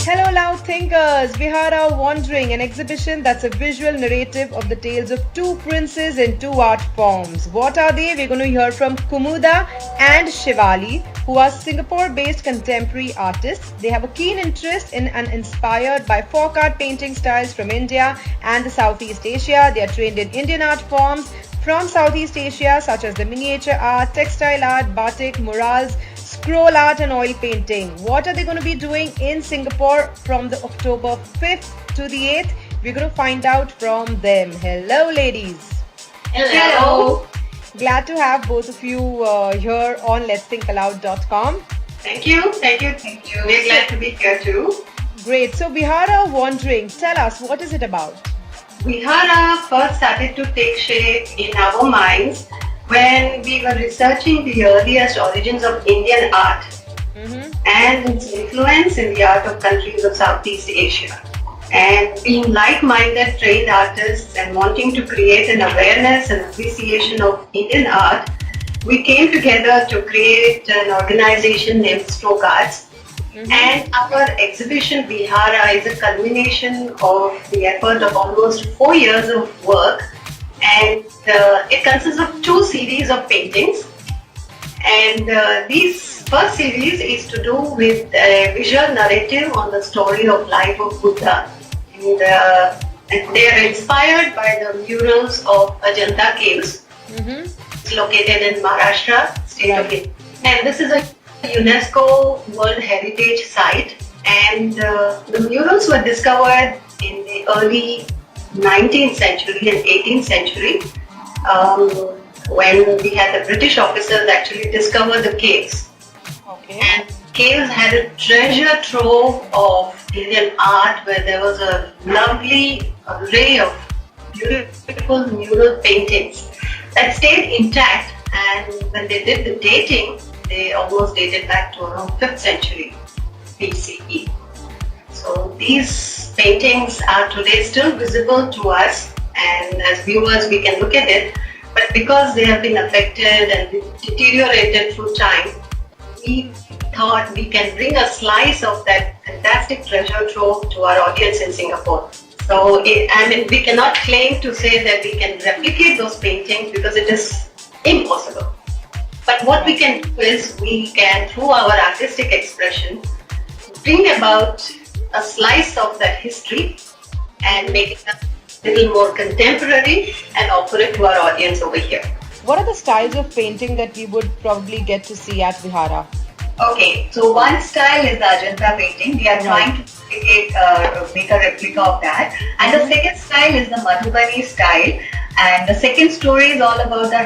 Hello, loud thinkers! Vihara Wandering, an exhibition that's a visual narrative of the tales of two princes in two art forms. What are they? We're going to hear from Kumuda and Shivali, who are Singapore based contemporary artists. They have a keen interest in and inspired by folk art painting styles from India and the Southeast Asia. They are trained in Indian art forms from Southeast Asia, such as the miniature art, textile art, batik, murals, scroll art, and oil painting. What are they going to be doing in Singapore from the October 5th to the 8th? We're going to find out from them. Hello, ladies. Hello. Glad to have both of you here on letsthinkaloud.com. Thank you. We're glad to be here too. Great. So, Vihara Wandering, tell us, what is it about? Vihara first started to take shape in our minds when we were researching the earliest origins of Indian art and its influence in the art of countries of Southeast Asia. And being like-minded trained artists and wanting to create an awareness and appreciation of Indian art, we came together to create an organization named Stroke Arts. And our exhibition Vihara is a culmination of the effort of almost 4 years of work, and it consists of 2 series of paintings. And this first series is to do with a visual narrative on the story of life of Buddha, and they are inspired by the murals of Ajanta Caves. It's located in Maharashtra, state of India, and this is a UNESCO World Heritage Site, and the murals were discovered in the early 19th century and 18th century when we had the British officers actually discover the caves. And caves had a treasure trove of Indian art where there was a lovely array of beautiful mural paintings that stayed intact, and when they did the dating, they almost dated back to around 5th century BCE. So these paintings are today still visible to us, and as viewers we can look at it, but because they have been affected and deteriorated through time, we thought we can bring a slice of that fantastic treasure trove to our audience in Singapore. So we cannot claim to say that we can replicate those paintings because it is impossible. But what we can do is we can, through our artistic expression, bring about a slice of that history and make it a little more contemporary and offer it to our audience over here. What are the styles of painting that we would probably get to see at Vihara? Okay, so one style is the Ajanta painting. We are trying to make a replica of that. And the second style is the Madhubani style. And the second story is all about the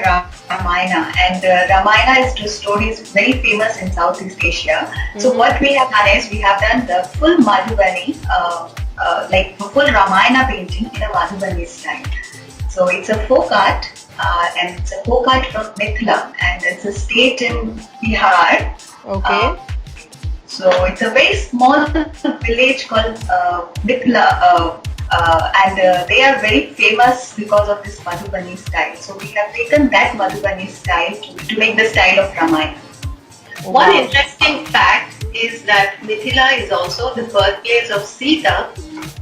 Ramayana. And Ramayana is two stories very famous in Southeast Asia. So what we have done is we have done the full Madhubani, like full Ramayana painting in a Madhubani style. So it's a folk art, and it's a folk art from Mithila, and it's a state in Bihar. Okay. So it's a very small village called Mithila, and they are very famous because of this Madhubani style. So we have taken that Madhubani style to make the style of Ramayana. One interesting fact is that Mithila is also the birthplace of Sita,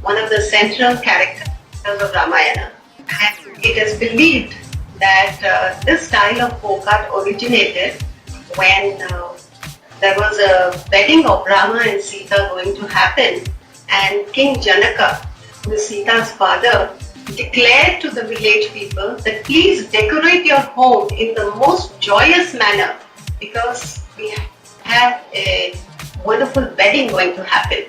one of the central characters of Ramayana. And it is believed that this style of folk art originated when there was a wedding of Rama and Sita going to happen, and King Janaka, who is Sita's father, declared to the village people that please decorate your home in the most joyous manner because we have a wonderful wedding going to happen.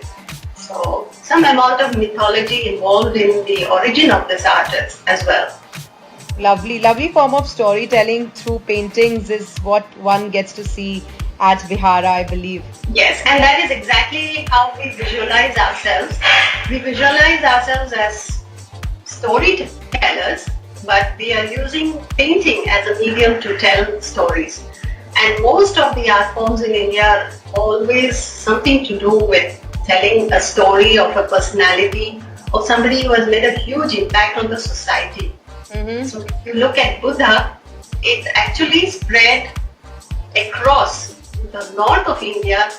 So some amount of mythology involved in the origin of this art as well. Lovely form of storytelling through paintings is what one gets to see at Vihara, I believe. Yes, and that is exactly how we visualize ourselves. We visualize ourselves as storytellers, but we are using painting as a medium to tell stories. And most of the art forms in India are always something to do with telling a story of a personality or somebody who has made a huge impact on the society. So if you look at Buddha, it actually spread across the north of India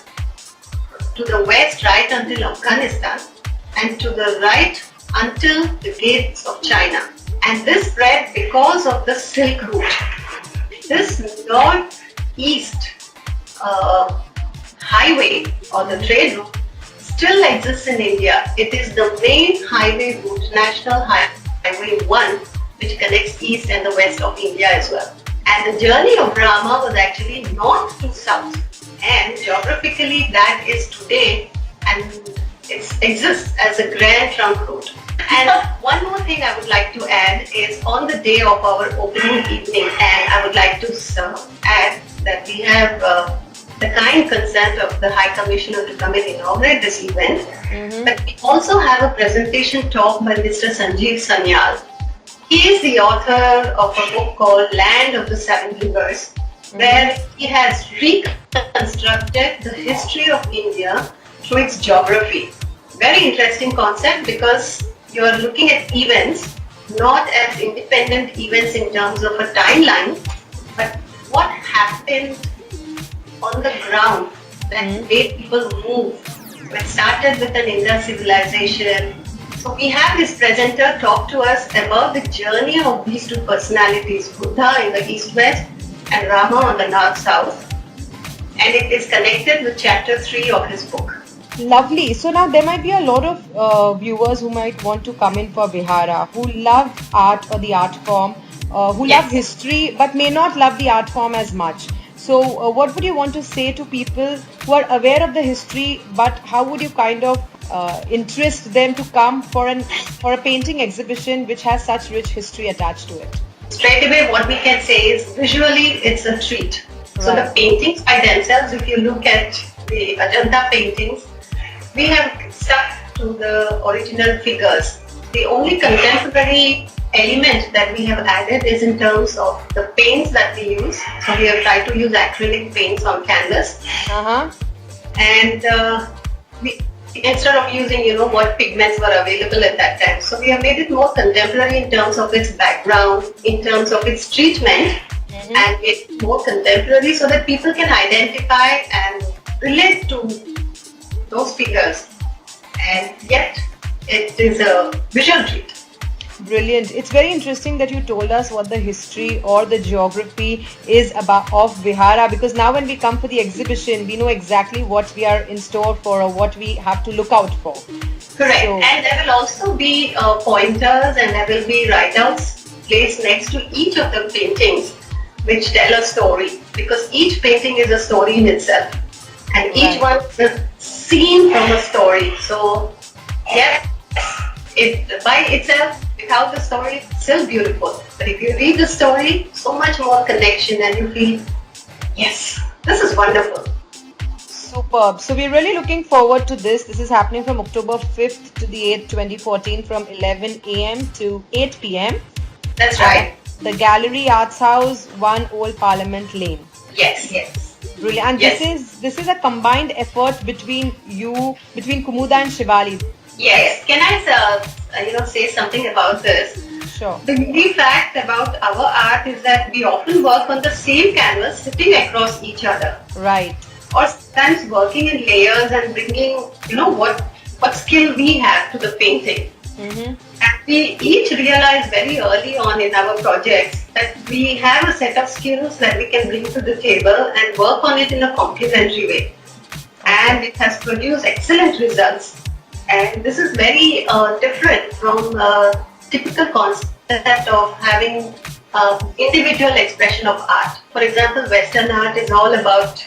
to the west right until Afghanistan, and to the right until the gates of China. And this spread because of the Silk Route. This northeast highway or the trade route still exists in India. It is the main highway route, National Highway 1, which connects east and the west of India as well. And the journey of Rama was actually north to south. And geographically that is today, and it exists as a grand trunk route. And one more thing I would like to add is on the day of our opening evening, and I would like to add that we have the kind consent of the High Commissioner to come and inaugurate this event. But we also have a presentation talk by Mr. Sanjeev Sanyal. He is the author of a book called Land of the Seven Rivers, where he has reconstructed the history of India through its geography. Very interesting concept, because you are looking at events not as independent events in terms of a timeline, but what happened on the ground, that way people move. It started with an Indus civilization. So we have this presenter talk to us about the journey of these two personalities, Buddha in the east-west and Rama on the north-south. And it is connected with chapter 3 of his book. Lovely. So now there might be a lot of viewers who might want to come in for Vihara, who love art or the art form, who love history but may not love the art form as much. So what would you want to say to people who are aware of the history, but how would you kind of interest them to come for a painting exhibition which has such rich history attached to it? Straight away what we can say is visually it's a treat. So the paintings by themselves, if you look at the Ajanta paintings, we have stuck to the original figures. The only contemporary element that we have added is in terms of the paints that we use. So we have tried to use acrylic paints on canvas. And we, instead of using, what pigments were available at that time. So we have made it more contemporary in terms of its background, in terms of its treatment, and it's more contemporary so that people can identify and relate to those figures. And yet, it is a visual treat. Brilliant. It's very interesting that you told us what the history or the geography is about of Vihara, because now when we come for the exhibition, we know exactly what we are in store for or what we have to look out for. Correct. So, and there will also be pointers, and there will be write-outs placed next to each of the paintings which tell a story, because each painting is a story in itself, and each one is a scene from a story. So yes, it by itself, without the story, it's still beautiful. But if you read the story, so much more connection, and you feel, yes, this is wonderful. Superb. So we're really looking forward to this. This is happening from October 5th to the 8th, 2014, from 11 a.m. to 8 p.m. That's right. The Gallery Arts House, 1 Old Parliament Lane. Yes. Brilliant. And this is a combined effort between Kumuda and Shivali. Yes. Can I say something about this? Sure. The unique fact about our art is that we often work on the same canvas, sitting across each other. Right. Or sometimes working in layers and bringing, what skill we have to the painting. And we each realize very early on in our projects that we have a set of skills that we can bring to the table and work on it in a complementary way. And it has produced excellent results. And this is very different from a typical concept of having individual expression of art. For example, Western art is all about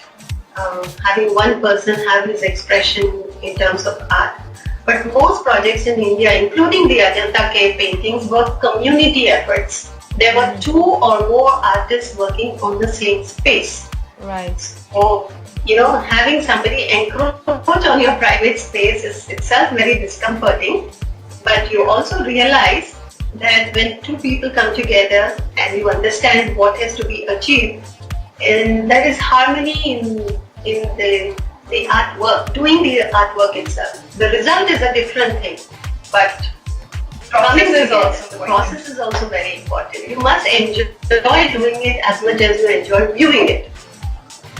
having one person have his expression in terms of art. But most projects in India, including the Ajanta cave paintings, were community efforts. There were 2 or more artists working on the same space. Right. So, having somebody encroach on your private space is itself very discomforting. But you also realize that when 2 people come together and you understand what has to be achieved, and there is harmony in the artwork, doing the artwork itself. The result is a different thing, but process is also very important. You must enjoy doing it as much as you enjoy viewing it.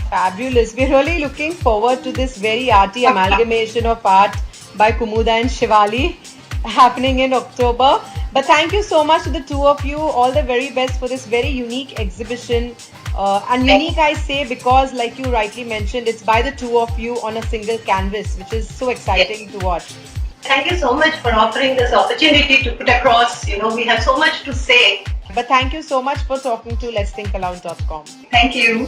Fabulous. We're really looking forward to this very arty amalgamation of art by Kumuda and Shivali happening in October. But thank you so much to the two of you. All the very best for this very unique exhibition. And unique I say because, like you rightly mentioned, it's by the two of you on a single canvas, which is so exciting to watch. Thank you so much for offering this opportunity to put across. We have so much to say. But thank you so much for talking to letsthinkaloud.com. Thank you.